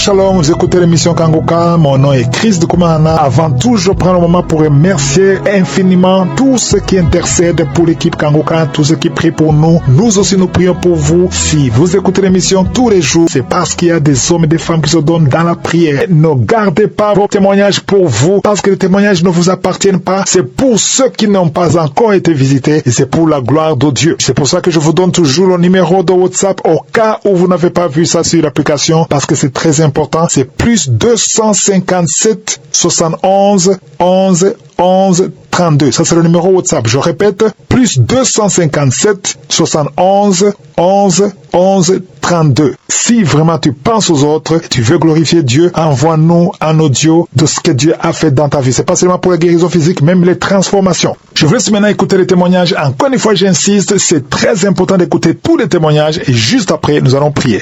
shalom, vous écoutez l'émission Kanguka, mon nom est Chris de Koumana. Avant tout, je prends le moment pour remercier infiniment tous ceux qui intercèdent pour l'équipe Kanguka, tous ceux qui prient pour nous. Nous aussi, nous prions pour vous. Si vous écoutez l'émission tous les jours, c'est parce qu'il y a des hommes et des femmes qui se donnent dans la prière. Ne gardez pas vos témoignages pour vous, parce que les témoignages ne vous appartiennent pas. C'est pour ceux qui n'ont pas encore été visités et c'est pour la gloire de Dieu. C'est pour ça que je vous donne toujours le numéro de WhatsApp au cas où vous n'avez pas vu ça sur l'application, parce que c'est très important. C'est plus 257 71 11 11 32. Ça, c'est le numéro WhatsApp. Je répète, plus 257 71 11 11 32. Si vraiment tu penses aux autres, tu veux glorifier Dieu, envoie-nous un audio de ce que Dieu a fait dans ta vie. C'est pas seulement pour la guérison physique, même les transformations. Je vous laisse maintenant écouter les témoignages. Encore une fois, j'insiste, c'est très important d'écouter tous les témoignages et juste après, nous allons prier.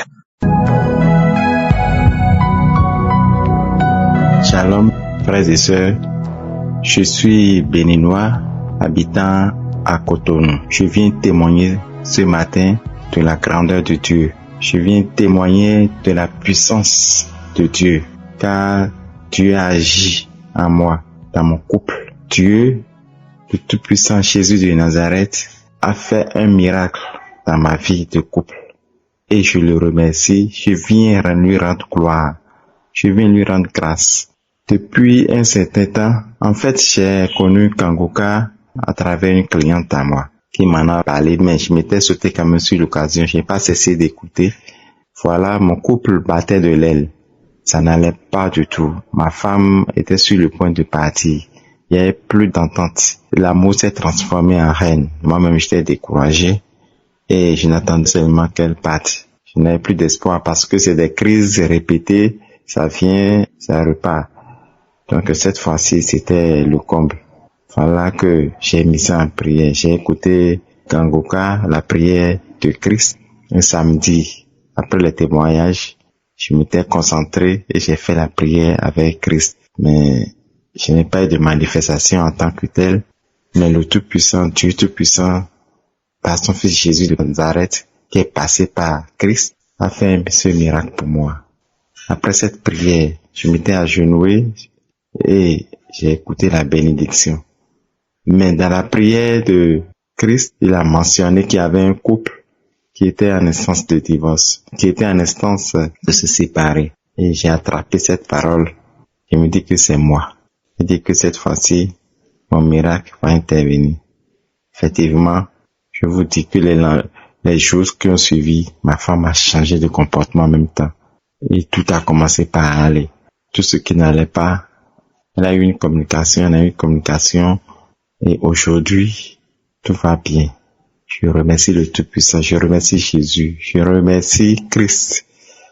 Shalom, frères et sœurs. Je suis béninois, habitant à Cotonou. Je viens témoigner ce matin de la grandeur de Dieu. Je viens témoigner de la puissance de Dieu, car Dieu a agi en moi, dans mon couple. Dieu, le Tout-Puissant Jésus de Nazareth, a fait un miracle dans ma vie de couple. Et je le remercie. Je viens lui rendre gloire. Je viens lui rendre grâce. Depuis un certain temps, en fait, j'ai connu Kanguka à travers une cliente à moi qui m'en a parlé, mais je m'étais sauté quand même sur l'occasion. Je n'ai pas cessé d'écouter. Voilà, mon couple battait de l'aile. Ça n'allait pas du tout. Ma femme était sur le point de partir. Il n'y avait plus d'entente. L'amour s'est transformé en haine. Moi-même, j'étais découragé et je n'attendais seulement qu'elle parte. Je n'avais plus d'espoir parce que c'est des crises répétées. Ça vient, ça repart. Donc cette fois-ci, c'était le comble. Voilà que j'ai mis ça en prière. J'ai écouté Kanguka, la prière de Christ, un samedi. Après le témoignage, je m'étais concentré et j'ai fait la prière avec Christ. Mais je n'ai pas eu de manifestation en tant que tel. Mais le Tout-Puissant, Dieu Tout-Puissant, par son Fils Jésus de Nazareth, qui est passé par Christ, a fait ce miracle pour moi. Après cette prière, je m'étais agenouillé et j'ai écouté la bénédiction. Mais dans la prière de Christ, il a mentionné qu'il y avait un couple qui était en instance de divorce, qui était en instance de se séparer. Et j'ai attrapé cette parole. Je me dis que c'est moi. Je dis que cette fois-ci, mon miracle va intervenir. Effectivement, je vous dis que les jours qui ont suivi, ma femme a changé de comportement en même temps. Et tout a commencé par aller. Tout ce qui n'allait pas, elle a eu une communication, et aujourd'hui, tout va bien. Je remercie le Tout-Puissant, je remercie Jésus, je remercie Christ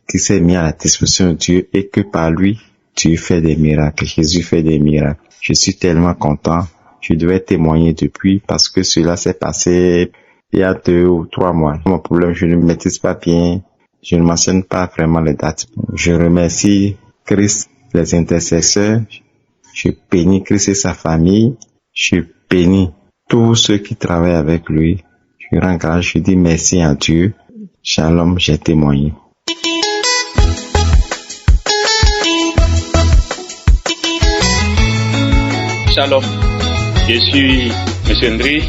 qui s'est mis à la disposition de Dieu et que par lui, Dieu fait des miracles, Jésus fait des miracles. Je suis tellement content, je devais témoigner depuis parce que cela s'est passé il y a 2 ou 3 mois. Mon problème, je ne maîtrise pas bien, je ne mentionne pas vraiment les dates. Je remercie Christ, les intercesseurs. Je bénis Christ et sa famille. Je bénis tous ceux qui travaillent avec lui. Je rends grâce, je dis merci à Dieu. Shalom, j'ai témoigné. Shalom, je suis M. Ndri.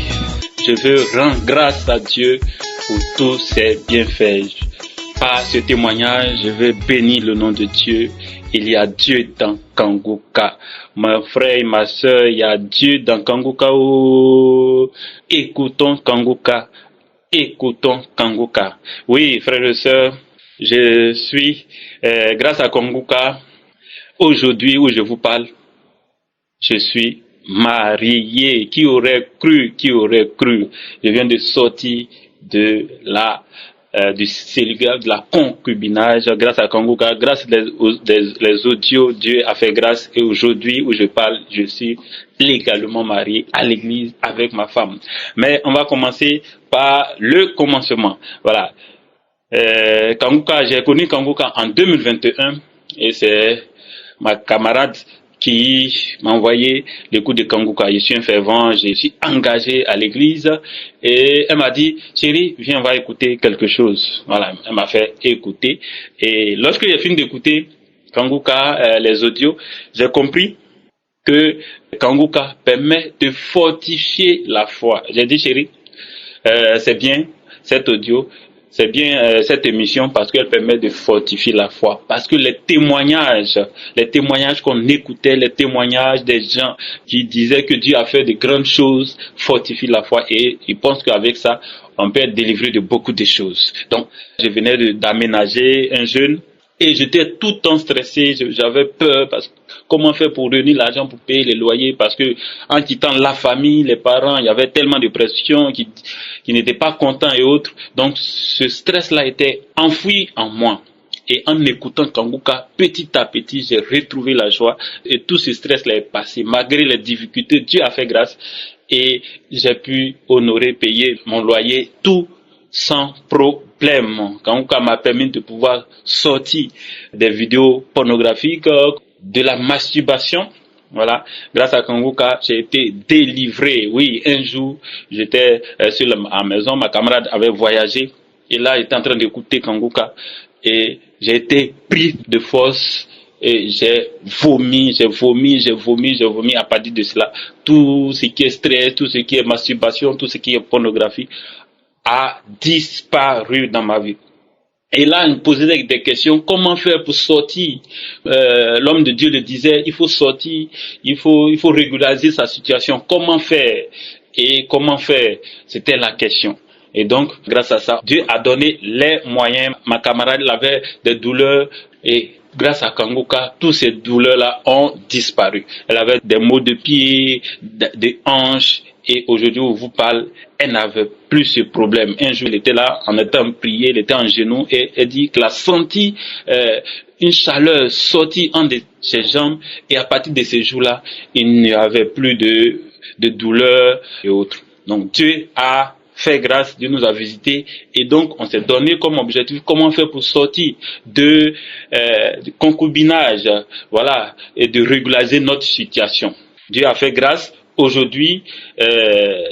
Je veux rendre grâce à Dieu pour tous ses bienfaits. Par ce témoignage, je veux bénir le nom de Dieu. Il y a Dieu dans Kanguka. Mon frère et ma soeur, il y a Dieu dans Kanguka. Oh, écoutons Kanguka. Écoutons Kanguka. Oui, frères et sœurs, je suis, grâce à Kanguka, aujourd'hui où je vous parle, je suis marié. Qui aurait cru? Je viens de sortir de du célibat, de la concubinage, grâce à Kanguka, grâce les audios, Dieu a fait grâce et aujourd'hui où je parle, je suis légalement marié à l'église avec ma femme. Mais on va commencer par le commencement. Voilà. Kanguka, j'ai connu Kanguka en 2021 et c'est ma camarade qui m'a envoyé les coups de Kanguka. Je suis un fervent, je suis engagé à l'église et elle m'a dit, chérie, viens, on va écouter quelque chose. Voilà, elle m'a fait écouter et lorsque j'ai fini d'écouter, Kanguka, les audios, j'ai compris que Kanguka permet de fortifier la foi. J'ai dit, chérie, c'est bien cet audio, c'est bien cette émission parce qu'elle permet de fortifier la foi. Parce que les témoignages qu'on écoutait, les témoignages des gens qui disaient que Dieu a fait de grandes choses, fortifient la foi. Et ils pensent qu'avec ça, on peut être délivré de beaucoup de choses. Donc, je venais d'aménager un jeûne. Et j'étais tout le temps stressé, j'avais peur parce que comment faire pour réunir l'argent pour payer les loyers, parce que en quittant la famille, les parents, il y avait tellement de pression qui n'étaient pas contents et autres. Donc ce stress-là était enfoui en moi. Et en écoutant Kanguka, petit à petit, j'ai retrouvé la joie et tout ce stress-là est passé. Malgré les difficultés, Dieu a fait grâce et j'ai pu honorer, payer mon loyer, tout sans problème. Kanguka m'a permis de pouvoir sortir des vidéos pornographiques, de la masturbation. Voilà, grâce à Kanguka, j'ai été délivré. Oui, un jour, j'étais sur la maison, ma camarade avait voyagé et là, j'étais en train d'écouter Kanguka et j'ai été pris de force. Et j'ai vomi. À partir de cela, tout ce qui est stress, tout ce qui est masturbation, tout ce qui est pornographie a disparu dans ma vie. Et là, il me posait des questions. Comment faire pour sortir? L'homme de Dieu le disait, il faut sortir, il faut régulariser sa situation. Comment faire? Et comment faire? C'était la question. Et donc, grâce à ça, Dieu a donné les moyens. Ma camarade avait des douleurs et grâce à Kanguka, toutes ces douleurs-là ont disparu. Elle avait des maux de pied, des hanches, et aujourd'hui où je vous parle, elle n'avait plus ce problème. Un jour, elle était là, en étant priée, elle était en genoux, et elle dit qu'elle a senti une chaleur sortir en de ses jambes, et à partir de ces jours-là, il n'y avait plus de douleur et autres. Donc Dieu a fait grâce, Dieu nous a visités et donc on s'est donné comme objectif comment faire pour sortir de concubinage, voilà, et de régulariser notre situation. Dieu a fait grâce. Aujourd'hui,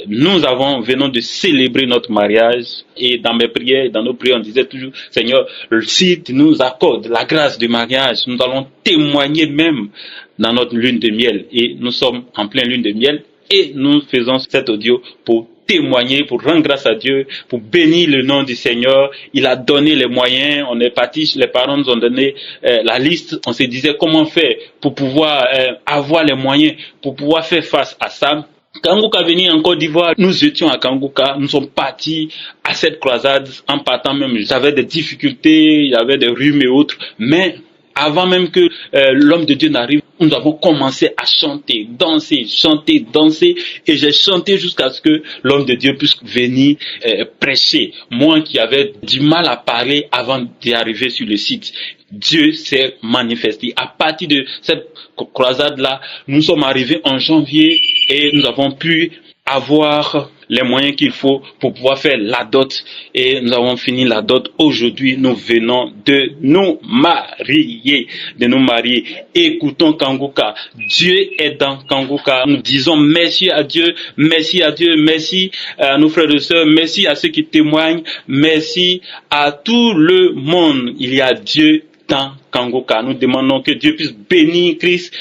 nous venons de célébrer notre mariage et dans mes prières, dans nos prières, on disait toujours, Seigneur, si tu nous accordes la grâce du mariage, nous allons témoigner même dans notre lune de miel. Et nous sommes en pleine lune de miel et nous faisons cet audio pour témoigner, pour rendre grâce à Dieu, pour bénir le nom du Seigneur. Il a donné les moyens, on est parti, les parents nous ont donné la liste, on se disait comment faire pour pouvoir avoir les moyens, pour pouvoir faire face à ça. Kanguka venu en Côte d'Ivoire, nous étions à Kanguka, nous sommes partis à cette croisade, en partant même, j'avais des difficultés, il y avait des rhumes et autres, mais avant même que l'homme de Dieu n'arrive, nous avons commencé à chanter, danser, et j'ai chanté jusqu'à ce que l'homme de Dieu puisse venir prêcher. Moi qui avais du mal à parler avant d'y arriver sur le site, Dieu s'est manifesté. À partir de cette croisade-là, nous sommes arrivés en janvier et nous avons pu avoir les moyens qu'il faut pour pouvoir faire la dot et nous avons fini la dot. Aujourd'hui, nous venons de nous marier, Écoutons Kanguka. Dieu est dans Kanguka. Nous disons merci à Dieu, merci à nos frères et sœurs, merci à ceux qui témoignent, merci à tout le monde. Il y a Dieu dans Kanguka. Nous demandons que Dieu puisse bénir Christ,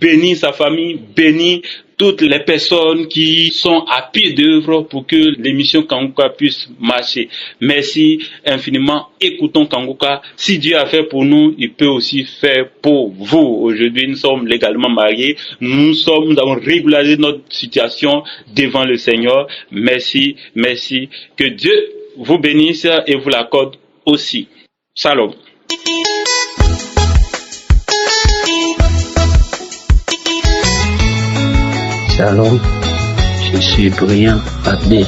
bénir sa famille, bénir toutes les personnes qui sont à pied d'œuvre pour que l'émission Kanguka puisse marcher. Merci infiniment. Écoutons Kanguka. Si Dieu a fait pour nous, il peut aussi faire pour vous. Aujourd'hui, nous sommes légalement mariés. Nous avons régularisé notre situation devant le Seigneur. Merci. Que Dieu vous bénisse et vous l'accorde aussi. Shalom. Shalom, je suis Brian Abbé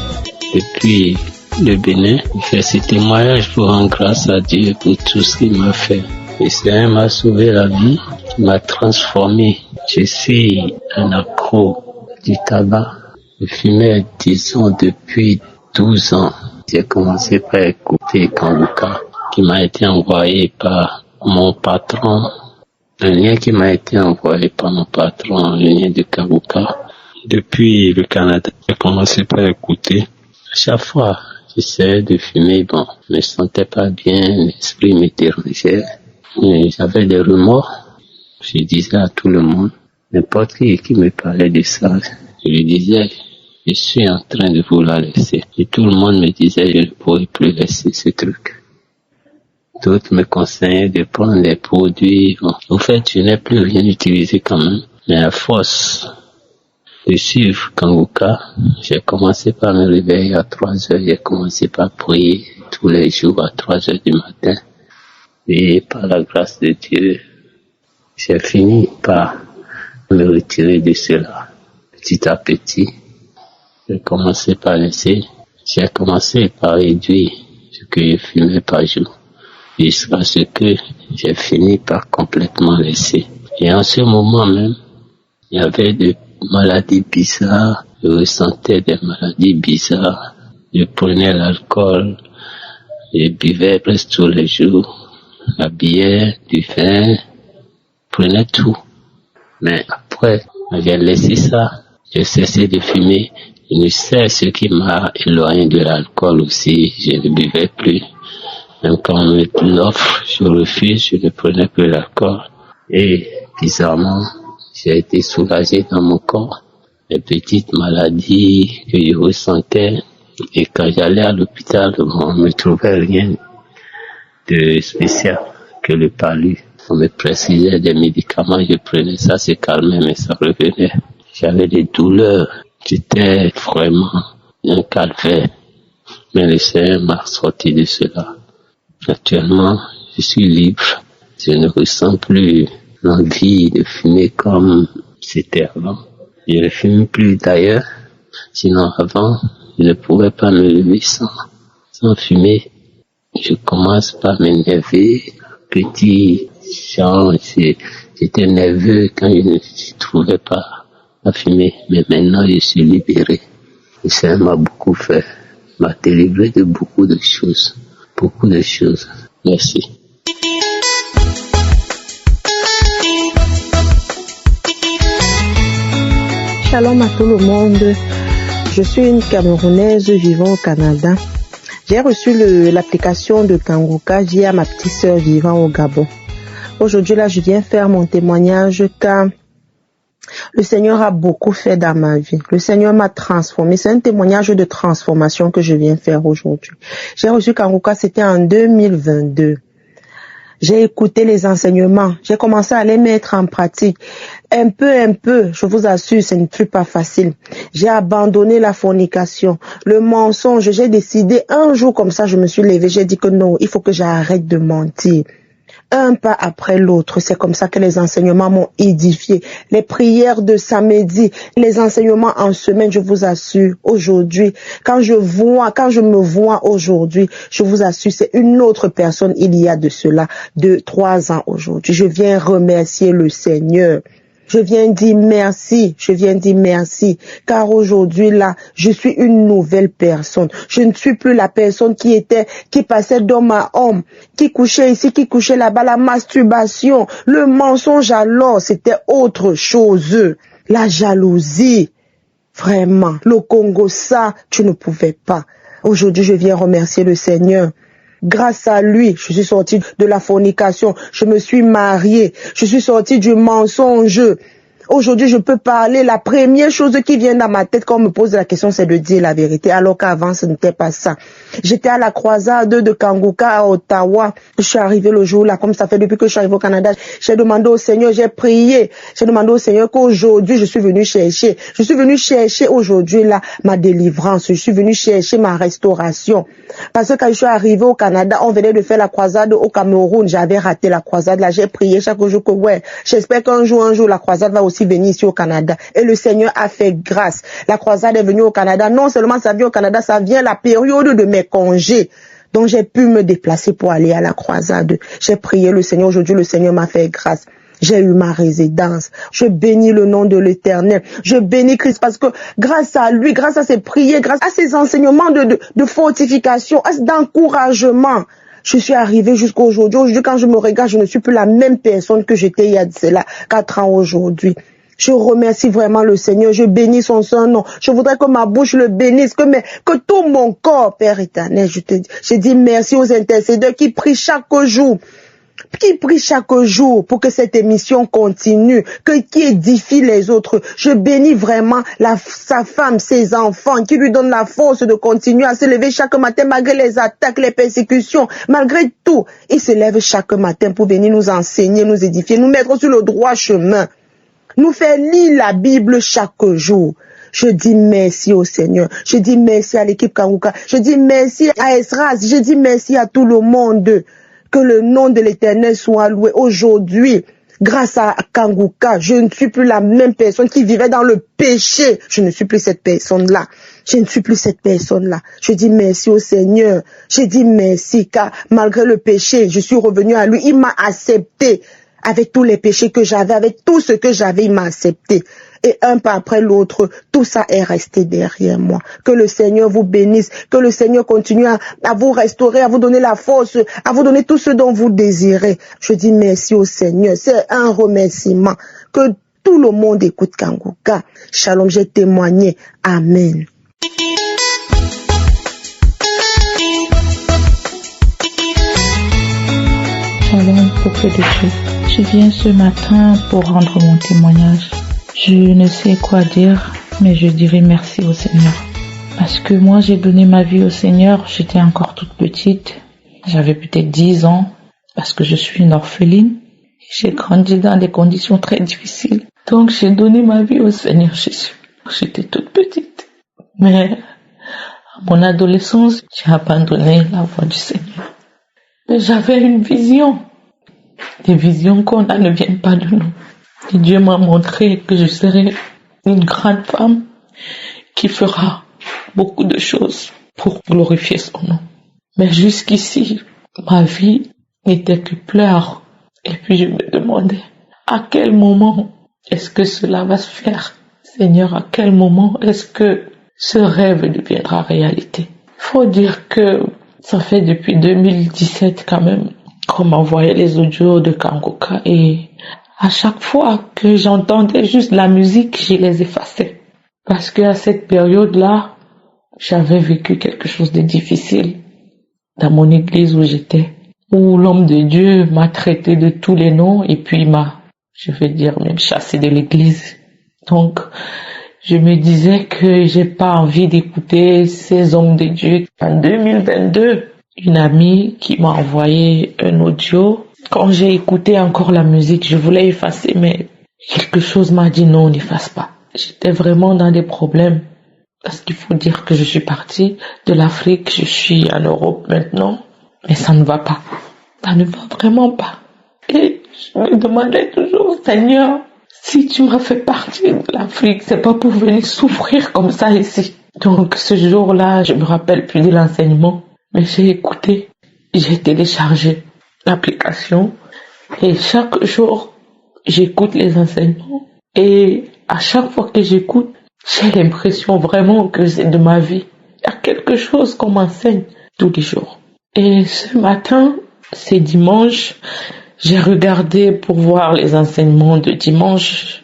depuis le Bénin. Je fais ce témoignage pour rendre grâce à Dieu pour tout ce qu'il m'a fait. Le Seigneur m'a sauvé la vie, m'a transformé. Je suis un accro du tabac. Je fumais, disons, depuis 12 ans. J'ai commencé par écouter Kanguka qui m'a été envoyé par mon patron. Un lien qui m'a été envoyé par mon patron, le lien de Kanguka. Depuis le Canada, j'ai commencé par écouter. À chaque fois, j'essayais de fumer, je me sentais pas bien, l'esprit me dérangeait. Et j'avais des remords. Je disais à tout le monde, n'importe qui me parlait de ça, je lui disais, je suis en train de vouloir laisser. Et tout le monde me disait, je ne pourrais plus laisser ce truc. D'autres me conseillaient de prendre des produits. Bon, au fait, je n'ai plus rien utilisé quand même. Mais à force de suivre Kanguka, j'ai commencé par me réveiller à 3 heures. J'ai commencé par prier tous les jours à 3 heures du matin. Et par la grâce de Dieu, j'ai fini par me retirer de cela. Petit à petit, j'ai commencé par laisser. J'ai commencé par réduire ce que je fumais par jour. Jusqu'à ce que j'ai fini par complètement laisser. Et en ce moment même, il y avait des maladies bizarres. Je ressentais des maladies bizarres. Je prenais l'alcool. Je buvais presque tous les jours. La bière, du vin. Je prenais tout. Mais après, j'ai laissé ça. J'ai cessé de fumer. Je sais ce qui m'a éloigné de l'alcool aussi. Je ne buvais plus. Même quand on me l'offre, je refuse, je ne prenais plus l'alcool. Et bizarrement, j'ai été soulagé dans mon corps. Les petites maladies que je ressentais. Et quand j'allais à l'hôpital, on ne me trouvait rien de spécial que le palu. On me prescrivait des médicaments, je prenais ça, c'est calmait, mais ça revenait. J'avais des douleurs. J'étais vraiment un calvaire. Mais le Seigneur m'a sorti de cela. Actuellement, je suis libre. Je ne ressens plus l'envie de fumer comme c'était avant. Je ne fume plus d'ailleurs. Sinon, avant, je ne pouvais pas me lever sans fumer. Je commence par m'énerver. Petit genre, j'étais nerveux quand je ne trouvais pas à fumer. Mais maintenant, je suis libéré. Le Seigneur m'a beaucoup fait. M'a délivré de beaucoup de choses. Beaucoup de choses. Merci. Shalom à tout le monde. Je suis une Camerounaise vivant au Canada. J'ai reçu l'application de Kanguka via ma petite sœur vivant au Gabon. Aujourd'hui, là, je viens faire mon témoignage car le Seigneur a beaucoup fait dans ma vie. Le Seigneur m'a transformé. C'est un témoignage de transformation que je viens faire aujourd'hui. J'ai reçu Kanguka, c'était en 2022. J'ai écouté les enseignements. J'ai commencé à les mettre en pratique. Un peu, je vous assure, ce n'est pas facile. J'ai abandonné la fornication, le mensonge. J'ai décidé un jour comme ça, je me suis levée. J'ai dit que non, il faut que j'arrête de mentir. Un pas après l'autre, c'est comme ça que les enseignements m'ont édifié. Les prières de samedi, les enseignements en semaine, je vous assure, aujourd'hui, quand je me vois aujourd'hui, je vous assure, c'est une autre personne il y a de cela, 3 ans aujourd'hui. Je viens remercier le Seigneur. Je viens dire merci, car aujourd'hui là, je suis une nouvelle personne. Je ne suis plus la personne qui passait d'homme à homme, qui couchait ici, qui couchait là-bas, la masturbation, le mensonge alors, c'était autre chose. La jalousie, vraiment, le Congo, ça, tu ne pouvais pas. Aujourd'hui, je viens remercier le Seigneur. Grâce à lui, je suis sortie de la fornication, je me suis mariée, je suis sortie du mensonge. Aujourd'hui, je peux parler. La première chose qui vient dans ma tête quand on me pose la question, c'est de dire la vérité, alors qu'avant, ce n'était pas ça. J'étais à la croisade de Kanguka à Ottawa. Je suis arrivée le jour là, comme ça fait depuis que je suis arrivée au Canada. J'ai demandé au Seigneur, j'ai prié. J'ai demandé au Seigneur qu'aujourd'hui, je suis venue chercher. Je suis venue chercher aujourd'hui là ma délivrance. Je suis venue chercher ma restauration. Parce que quand je suis arrivée au Canada, on venait de faire la croisade au Cameroun. J'avais raté la croisade là. J'ai prié chaque jour que j'espère qu'un jour, la croisade va aussi venir ici au Canada. Et le Seigneur a fait grâce. La croisade est venue au Canada. Non seulement ça vient au Canada, ça vient la période de mes congés. Donc j'ai pu me déplacer pour aller à la croisade. J'ai prié le Seigneur. Aujourd'hui, le Seigneur m'a fait grâce. J'ai eu ma résidence. Je bénis le nom de l'Éternel. Je bénis Christ parce que grâce à lui, grâce à ses prières, grâce à ses enseignements de fortification, d'encouragement, je suis arrivée jusqu'à aujourd'hui. Aujourd'hui, quand je me regarde, je ne suis plus la même personne que j'étais il y a 4 ans aujourd'hui. Je remercie vraiment le Seigneur. Je bénis son saint nom. Je voudrais que ma bouche le bénisse, que tout mon corps, Père éternel, je dis merci aux intercédeurs qui prient chaque jour. qui prie chaque jour pour que cette émission continue, qui édifie les autres. Je bénis vraiment sa femme, ses enfants, qui lui donnent la force de continuer à se lever chaque matin malgré les attaques, les persécutions, malgré tout. Il se lève chaque matin pour venir nous enseigner, nous édifier, nous mettre sur le droit chemin, nous faire lire la Bible chaque jour. Je dis merci au Seigneur. Je dis merci à l'équipe Kanguka. Je dis merci à Esras. Je dis merci à tout le monde. Que le nom de l'Éternel soit loué. Aujourd'hui, grâce à Kanguka, je ne suis plus la même personne qui vivait dans le péché. Je ne suis plus cette personne-là. Je ne suis plus cette personne-là. Je dis merci au Seigneur. Je dis merci car malgré le péché, je suis revenu à lui. Il m'a accepté. Avec tous les péchés que j'avais, avec tout ce que j'avais, il m'a accepté. Et un pas après l'autre, tout ça est resté derrière moi. Que le Seigneur vous bénisse, que le Seigneur continue à vous restaurer, à vous donner la force, à vous donner tout ce dont vous désirez. Je dis merci au Seigneur. C'est un remerciement. Que tout le monde écoute Kanguka. Shalom, j'ai témoigné. Amen. Shalom, peuple de Dieu. Je viens ce matin pour rendre mon témoignage. Je ne sais quoi dire, mais je dirai merci au Seigneur. Parce que moi, j'ai donné ma vie au Seigneur, j'étais encore toute petite. J'avais peut-être 10 ans, parce que je suis une orpheline. J'ai grandi dans des conditions très difficiles. Donc, j'ai donné ma vie au Seigneur Jésus. J'étais toute petite. Mais, à mon adolescence, j'ai abandonné la voie du Seigneur. Mais j'avais une vision. Des visions qu'on a ne viennent pas de nous. Et Dieu m'a montré que je serai une grande femme qui fera beaucoup de choses pour glorifier son nom. Mais jusqu'ici, ma vie n'était que pleurs. Et puis je me demandais, à quel moment est-ce que cela va se faire? Seigneur, à quel moment est-ce que ce rêve deviendra réalité? Il faut dire que ça fait depuis 2017 quand même qu'on m'envoyait les audios de Kanguka et à chaque fois que j'entendais juste la musique, je les effaçais. Parce qu'à cette période-là, j'avais vécu quelque chose de difficile dans mon église où j'étais, où l'homme de Dieu m'a traité de tous les noms et puis m'a, je vais dire, même chassé de l'église. Donc, je me disais que j'ai pas envie d'écouter ces hommes de Dieu. En 2022, une amie qui m'a envoyé un audio. Quand j'ai écouté encore la musique, je voulais effacer, mais quelque chose m'a dit non, n'efface pas. J'étais vraiment dans des problèmes. Parce qu'il faut dire que je suis partie de l'Afrique, je suis en Europe maintenant, mais ça ne va pas. Ça ne va vraiment pas. Et je me demandais toujours, Seigneur, si tu m'as fait partie de l'Afrique, c'est pas pour venir souffrir comme ça ici. Donc ce jour-là, je me rappelle plus de l'enseignement, mais j'ai écouté, j'ai téléchargé l'application et chaque jour, j'écoute les enseignements et à chaque fois que j'écoute, j'ai l'impression vraiment que c'est de ma vie. Il y a quelque chose qu'on m'enseigne tous les jours. Et ce matin, c'est dimanche, j'ai regardé pour voir les enseignements de dimanche.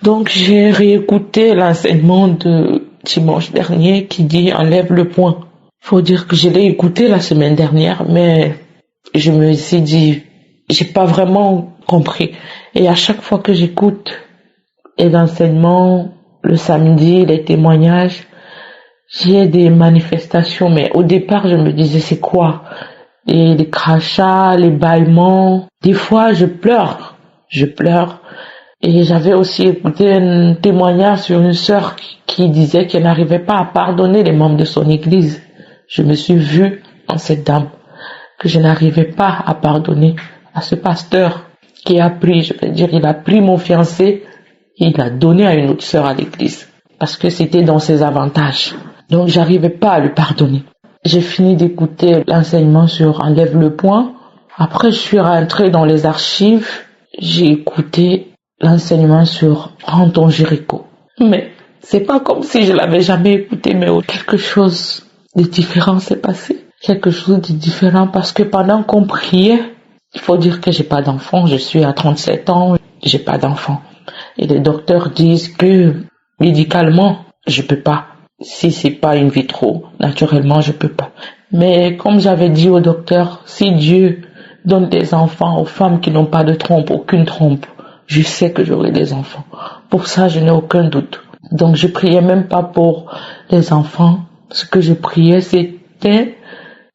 Donc j'ai réécouté l'enseignement de dimanche dernier qui dit enlève le poing. Faut dire que je l'ai écouté la semaine dernière, mais je me suis dit, j'ai pas vraiment compris. Et à chaque fois que j'écoute les enseignements, le samedi, les témoignages, j'ai des manifestations, mais au départ, je me disais, c'est quoi? Et les crachats, les bâillements. Des fois, je pleure. Et j'avais aussi écouté un témoignage sur une sœur qui disait qu'elle n'arrivait pas à pardonner les membres de son église. Je me suis vue en cette dame, que je n'arrivais pas à pardonner à ce pasteur qui a pris, il a pris mon fiancé et il l'a donné à une autre sœur à l'église. Parce que c'était dans ses avantages. Donc j'arrivais pas à lui pardonner. J'ai fini d'écouter l'enseignement sur enlève le poing. Après je suis rentrée dans les archives. J'ai écouté l'enseignement sur rends ton Jéricho. Mais c'est pas comme si je l'avais jamais écouté, mais quelque chose de différent s'est passé. Quelque chose de différent parce que pendant qu'on priait, il faut dire que j'ai pas d'enfant. Je suis à 37 ans, j'ai pas d'enfant. Et les docteurs disent que médicalement, je peux pas. Si c'est pas in vitro, naturellement, je peux pas. Mais comme j'avais dit au docteur, si Dieu donne des enfants aux femmes qui n'ont pas de trompe, aucune trompe, je sais que j'aurai des enfants. Pour ça, je n'ai aucun doute. Donc, je priais même pas pour les enfants. Ce que je priais, c'était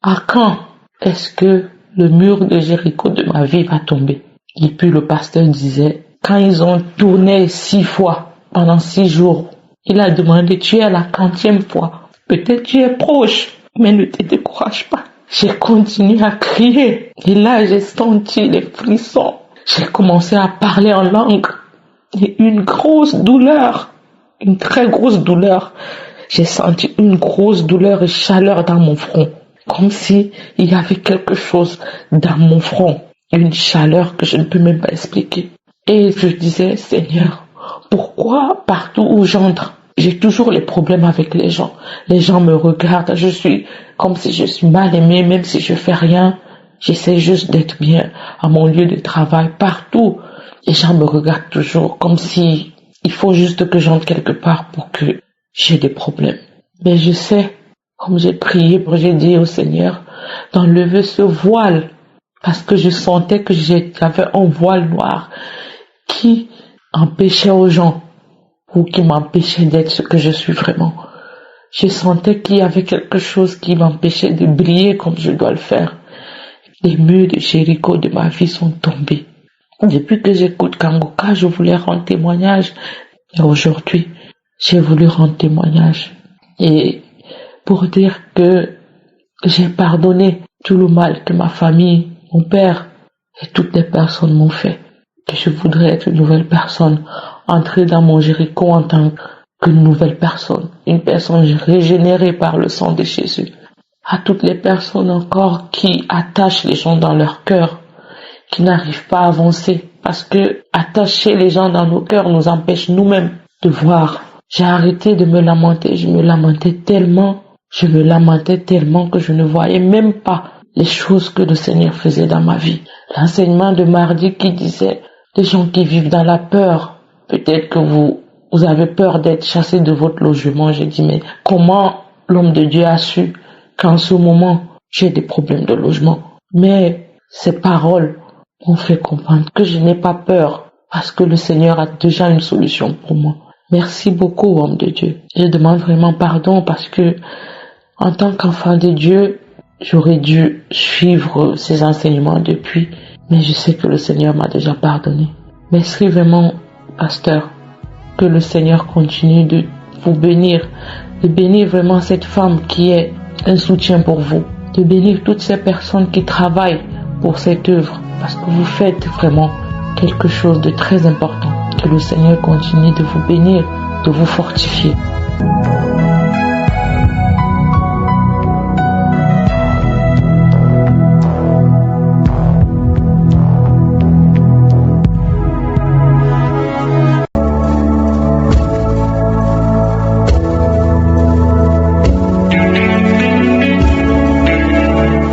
à quand est-ce que le mur de Jéricho de ma vie va tomber? Et puis le pasteur disait, quand ils ont tourné 6 fois pendant 6 jours, il a demandé, tu es à la 40e fois. Peut-être tu es proche, mais ne te décourage pas. J'ai continué à crier. Et là, j'ai senti les frissons. J'ai commencé à parler en langue. Et une grosse douleur, une très grosse douleur. J'ai senti une grosse douleur et chaleur dans mon front. Comme si il y avait quelque chose dans mon front. Une chaleur que je ne peux même pas expliquer. Et je disais, Seigneur, pourquoi partout où j'entre, j'ai toujours les problèmes avec les gens. Les gens me regardent, je suis comme si je suis mal aimée, même si je fais rien. J'essaie juste d'être bien à mon lieu de travail, partout. Les gens me regardent toujours comme si il faut juste que j'entre quelque part pour que j'ai des problèmes. Mais je sais, comme j'ai prié, j'ai dit au Seigneur d'enlever ce voile, parce que je sentais que j'avais un voile noir qui empêchait aux gens ou qui m'empêchait d'être ce que je suis vraiment. Je sentais qu'il y avait quelque chose qui m'empêchait de briller comme je dois le faire. Les murs de Jéricho de ma vie sont tombés. Depuis que j'écoute Kangoka, je voulais rendre témoignage. Et aujourd'hui, j'ai voulu rendre témoignage. Et pour dire que j'ai pardonné tout le mal que ma famille, mon père et toutes les personnes m'ont fait. Que je voudrais être une nouvelle personne, entrer dans mon Jéricho en tant qu'une nouvelle personne, une personne régénérée par le sang de Jésus. À toutes les personnes encore qui attachent les gens dans leur cœur, qui n'arrivent pas à avancer, parce que attacher les gens dans nos cœurs nous empêche nous-mêmes de voir. J'ai arrêté de me lamenter, je me lamentais tellement que je ne voyais même pas les choses que le Seigneur faisait dans ma vie. L'enseignement de mardi qui disait, les gens qui vivent dans la peur, peut-être que vous avez peur d'être chassé de votre logement. J'ai dit, mais comment l'homme de Dieu a su qu'en ce moment, j'ai des problèmes de logement? Mais ces paroles m'ont fait comprendre que je n'ai pas peur, parce que le Seigneur a déjà une solution pour moi. Merci beaucoup, homme de Dieu. Je demande vraiment pardon parce que, en tant qu'enfant de Dieu, j'aurais dû suivre ses enseignements depuis, mais je sais que le Seigneur m'a déjà pardonné. Merci vraiment, pasteur, que le Seigneur continue de vous bénir, de bénir vraiment cette femme qui est un soutien pour vous, de bénir toutes ces personnes qui travaillent pour cette œuvre, parce que vous faites vraiment quelque chose de très important. Que le Seigneur continue de vous bénir, de vous fortifier.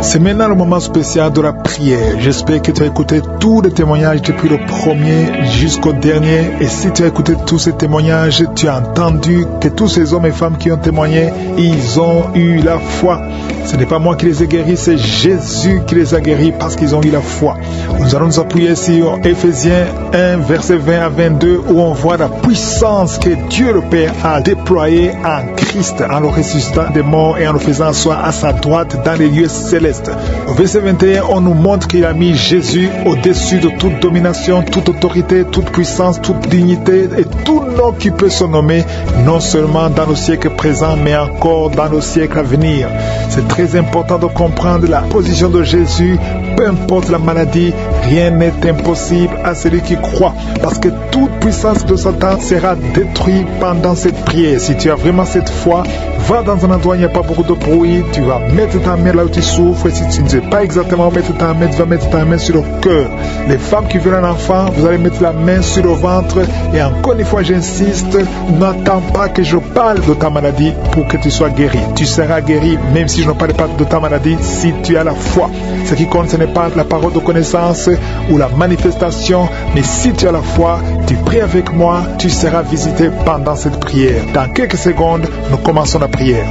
C'est maintenant le moment spécial de la prière. J'espère que tu as écouté tous les témoignages depuis le premier jusqu'au dernier. Et si tu as écouté tous ces témoignages, tu as entendu que tous ces hommes et femmes qui ont témoigné, ils ont eu la foi. Ce n'est pas moi qui les ai guéris, c'est Jésus qui les a guéris parce qu'ils ont eu la foi. Nous allons nous appuyer sur Éphésiens 1, verset 20 à 22, où on voit la puissance que Dieu le Père a déployée en Christ, en le ressuscitant des morts et en le faisant asseoir à sa droite dans les lieux célestes. Au verset 21, on nous montre qu'il a mis Jésus au-dessus de toute domination, toute autorité, toute puissance, toute dignité et tout nom qui peut se nommer, non seulement dans le siècle présent, mais encore dans le siècle à venir. C'est très important de comprendre la position de Jésus. Peu importe la maladie, rien n'est impossible à celui qui croit, parce que toute puissance de Satan sera détruite pendant cette prière. Si tu as vraiment cette foi, va dans un endroit où il n'y a pas beaucoup de bruit, tu vas mettre ta main là où tu souffres. Si tu ne sais pas exactement où mettre ta main, tu vas mettre ta main sur le cœur. Les femmes qui veulent un enfant, vous allez mettre la main sur le ventre. Et encore une fois, j'insiste, n'attends pas que je parle de ta maladie pour que tu sois guéri. Tu seras guéri même si je ne parle pas de ta maladie, si tu as la foi. Ce qui compte, ce n'est pas la parole de connaissance ou la manifestation, mais si tu as la foi, tu pries avec moi, tu seras visité pendant cette prière. Dans quelques secondes, nous commençons la prière.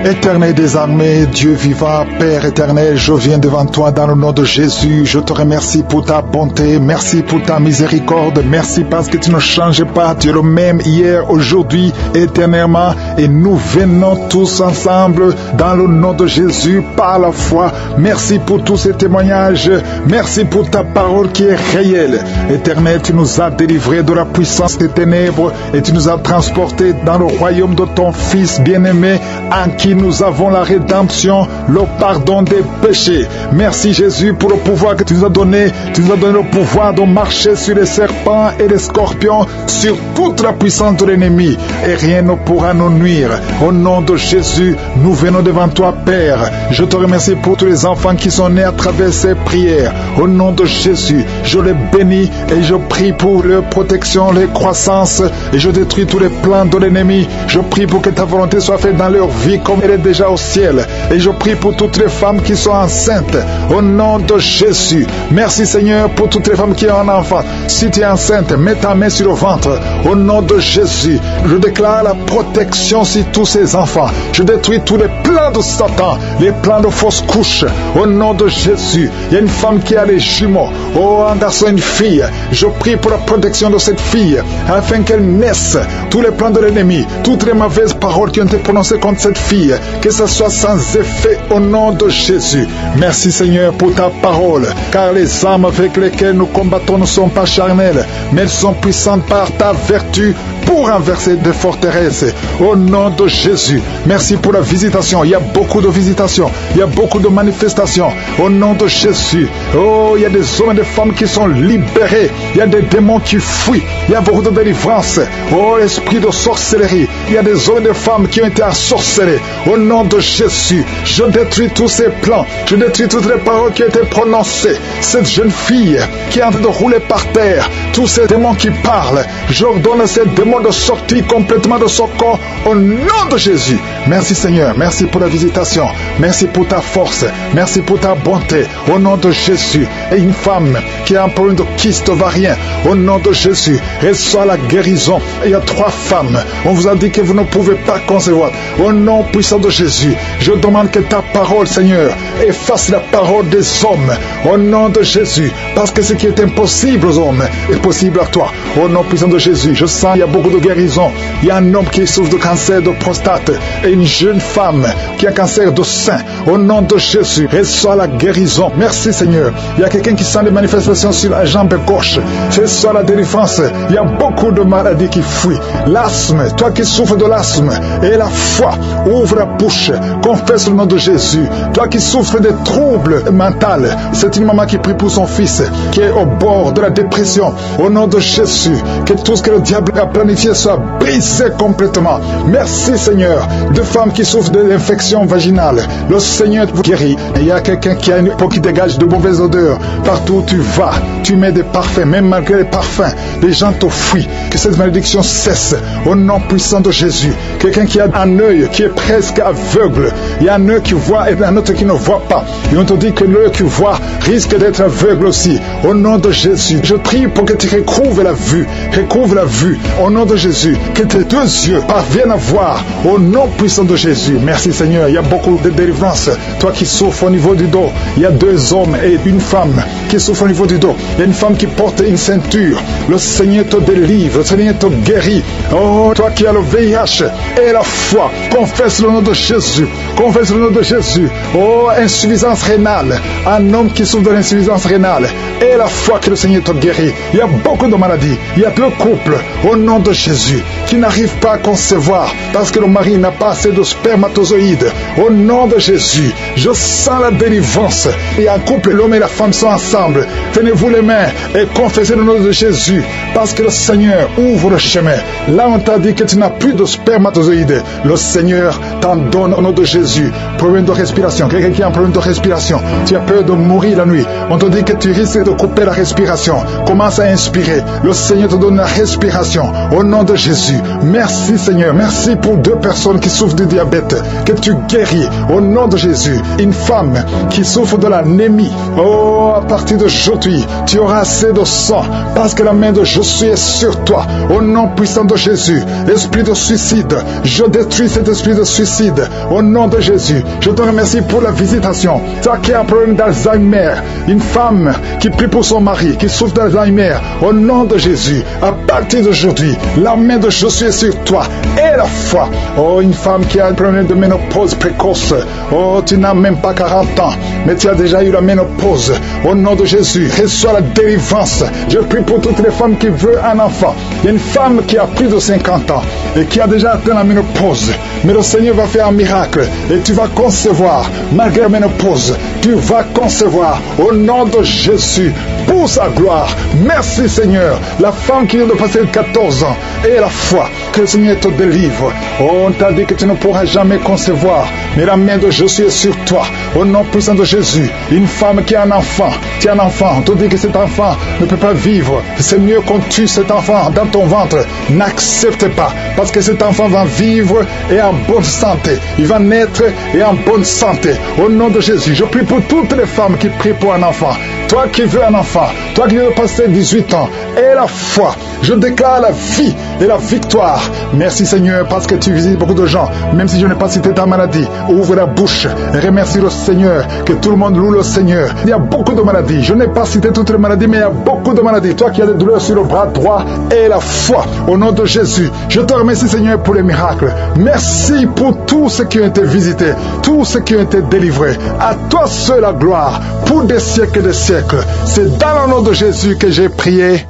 Éternel des armées, Dieu vivant, Père éternel, je viens devant toi dans le nom de Jésus. Je te remercie pour ta bonté, merci pour ta miséricorde, merci parce que tu ne changes pas, tu es le même hier, aujourd'hui, éternellement. Et nous venons tous ensemble dans le nom de Jésus par la foi. Merci pour tous ces témoignages, merci pour ta parole qui est réelle. Éternel, tu nous as délivrés de la puissance des ténèbres et tu nous as transportés dans le royaume de ton Fils bien-aimé, en qui nous avons la rédemption, le pardon des péchés. Merci Jésus pour le pouvoir que tu nous as donné. Tu nous as donné le pouvoir de marcher sur les serpents et les scorpions, sur toute la puissance de l'ennemi, et rien ne pourra nous nuire. Au nom de Jésus, nous venons devant toi, Père. Je te remercie pour tous les enfants qui sont nés à travers ces prières. Au nom de Jésus, je les bénis et je prie pour leur protection, leur croissance, et je détruis tous les plans de l'ennemi. Je prie pour que ta volonté soit faite dans leur vie comme elle est déjà au ciel. Et je prie pour toutes les femmes qui sont enceintes. Au nom de Jésus. Merci Seigneur pour toutes les femmes qui ont un enfant. Si tu es enceinte, mets ta main sur le ventre. Au nom de Jésus. Je déclare la protection sur tous ces enfants. Je détruis tous les plans de Satan, les plans de fausses couches. Au nom de Jésus. Il y a une femme qui a les jumeaux. Oh, un garçon, une fille. Je prie pour la protection de cette fille, afin qu'elle naisse. Tous les plans de l'ennemi, toutes les mauvaises paroles qui ont été prononcées contre cette fille, que ce soit sans effet au nom de Jésus. Merci Seigneur pour ta parole, car les armes avec lesquelles nous combattons ne sont pas charnelles, mais elles sont puissantes par ta vertu pour renverser des forteresses. Au nom de Jésus, merci pour la visitation. Il y a beaucoup de visitations, il y a beaucoup de manifestations. Au nom de Jésus, oh, il y a des hommes et des femmes qui sont libérés. Il y a des démons qui fuient. Il y a beaucoup de délivrance. Oh, l'esprit de sorcellerie. Il y a des hommes et des femmes qui ont été ensorcelés. Au nom de Jésus, je détruis tous ces plans. Je détruis toutes les paroles qui ont été prononcées. Cette jeune fille qui est en train de rouler par terre, tous ces démons qui parlent, j'ordonne à ces démons de sortir complètement de son corps au nom de Jésus. Merci Seigneur, merci pour la visitation, merci pour ta force, merci pour ta bonté, au nom de Jésus. Et une femme qui a un problème de kyste ovarien, au nom de Jésus, reçoit la guérison. Il y a 3 femmes, on vous a dit que vous ne pouvez pas concevoir. Au nom puissant de Jésus, je demande que ta parole, Seigneur, efface la parole des hommes, au nom de Jésus, parce que ce qui est impossible aux hommes est possible à toi. Au nom puissant de Jésus, je sens il y a beaucoup de guérison. Il y a un homme qui souffre de cancer de prostate et une jeune femme qui a un cancer de sein. Au nom de Jésus, reçois la guérison. Merci Seigneur. Il y a quelqu'un qui sent des manifestations sur la jambe gauche. Reçois la délivrance. Il y a beaucoup de maladies qui fuient. L'asthme, toi qui souffres de l'asthme et la foi, ouvre la bouche, confesse le nom de Jésus. Toi qui souffres des troubles mentaux, c'est une maman qui prie pour son fils qui est au bord de la dépression. Au nom de Jésus, que tout ce que le diable a planifié soit brisé complètement. Merci Seigneur. De femmes qui souffrent de l'infection vaginale, le Seigneur vous guérit. Et il y a quelqu'un qui a une peau qui dégage de mauvaises odeurs. Partout où tu vas, tu mets des parfums, même malgré les parfums, les gens te fuient. Que cette malédiction cesse au nom puissant de Jésus. Quelqu'un qui a un œil qui est presque aveugle, il y a un œil qui voit et un autre qui ne voit pas. Et on te dit que l'œil qui voit risque d'être aveugle aussi. Au nom de Jésus, je prie pour que tu recouvres la vue. Recouvre la vue. Au nom de Jésus, que tes 2 yeux parviennent à voir. Au nom puissant de Jésus. Merci Seigneur. Il y a beaucoup de délivrance. Toi qui souffres au niveau du dos, il y a 2 hommes et une femme qui souffrent au niveau du dos. Il y a une femme qui porte une ceinture. Le Seigneur te délivre. Le Seigneur te guérit. Oh, toi qui as le VIH et la foi, confesse le nom de Jésus. Confesse le nom de Jésus. Oh, insuffisance rénale. Un homme qui souffre de l'insuffisance rénale et la foi que le Seigneur te guérit. Il y a beaucoup de maladies. Il y a 2 couples au nom de Jésus qui n'arrivent pas à concevoir parce que le mari n'a pas assez de spermatozoïdes. Au nom de Jésus, je sens la délivrance. Il y a un couple, l'homme et la femme sont ensemble. Tenez-vous les mains et confessez le nom de Jésus parce que le Seigneur ouvre le chemin. Là, on t'a dit que tu n'as plus de spermatozoïdes. Le Seigneur t'en donne au nom de Jésus. Problème de respiration. Quelqu'un qui a un problème de respiration. Tu as peur de mourir la nuit. On te dit que tu risques de couper la respiration. Commence à inspiré. Le Seigneur te donne la respiration. Au nom de Jésus. Merci Seigneur. Merci pour 2 personnes qui souffrent du diabète. Que tu guéris. Au nom de Jésus. Une femme qui souffre de l'anémie. Oh, à partir d'aujourd'hui, tu auras assez de sang parce que la main de Jésus est sur toi. Au nom puissant de Jésus. Esprit de suicide, je détruis cet esprit de suicide. Au nom de Jésus. Je te remercie pour la visitation. Toi qui as un problème d'Alzheimer, une femme qui prie pour son mari, qui souffre d'Alzheimer, au nom de Jésus, à partir d'aujourd'hui, la main de Jésus est sur toi et la foi. Oh, une femme qui a un problème de ménopause précoce. Oh, tu n'as même pas 40 ans, mais tu as déjà eu la ménopause. Au nom de Jésus, reçois la délivrance. Je prie pour toutes les femmes qui veulent un enfant. Il y a une femme qui a plus de 50 ans et qui a déjà atteint la ménopause. Mais le Seigneur va faire un miracle et tu vas concevoir, malgré la ménopause, tu vas concevoir au nom de Jésus pour sa gloire. Merci Seigneur. La femme qui vient de passer 14 ans et la foi, que le Seigneur te délivre. Oh, on t'a dit que tu ne pourras jamais concevoir, mais la main de Jésus est sur toi. Au nom puissant de Jésus, une femme qui a un enfant, tu as un enfant, on te dit que cet enfant ne peut pas vivre. C'est mieux qu'on tue cet enfant dans ton ventre. N'accepte pas, parce que cet enfant va vivre et en bonne santé. Il va naître et en bonne santé. Au nom de Jésus, je prie pour toutes les femmes qui prient pour un enfant. Toi qui veux un enfant, toi qui veux passer 18 ans, et la foi, je déclare la vie et la victoire. Merci Seigneur, parce que tu visites beaucoup de gens, même si je n'ai pas cité ta maladie. Ouvre la bouche et remercie le Seigneur, que tout le monde loue le Seigneur. Il y a beaucoup de maladies, je n'ai pas cité toutes les maladies, mais il y a beaucoup de maladies. Toi qui as des douleurs sur le bras droit, et la foi, au nom de Jésus, je te remercie Seigneur pour les miracles. Merci pour tous ceux qui ont été visités, tous ceux qui ont été délivrés. À toi seul la gloire, pour des siècles et des siècles. C'est dans le nom de Jésus que j'ai prié.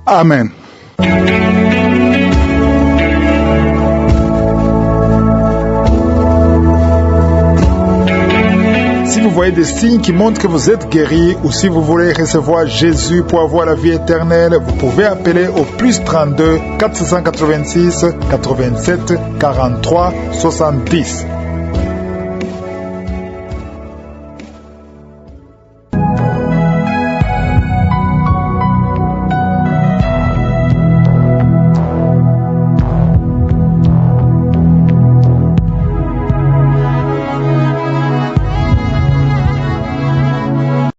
Amen. Si vous voyez des signes qui montrent que vous êtes guéri, ou si vous voulez recevoir Jésus pour avoir la vie éternelle, vous pouvez appeler au plus 32 486 87 43 70.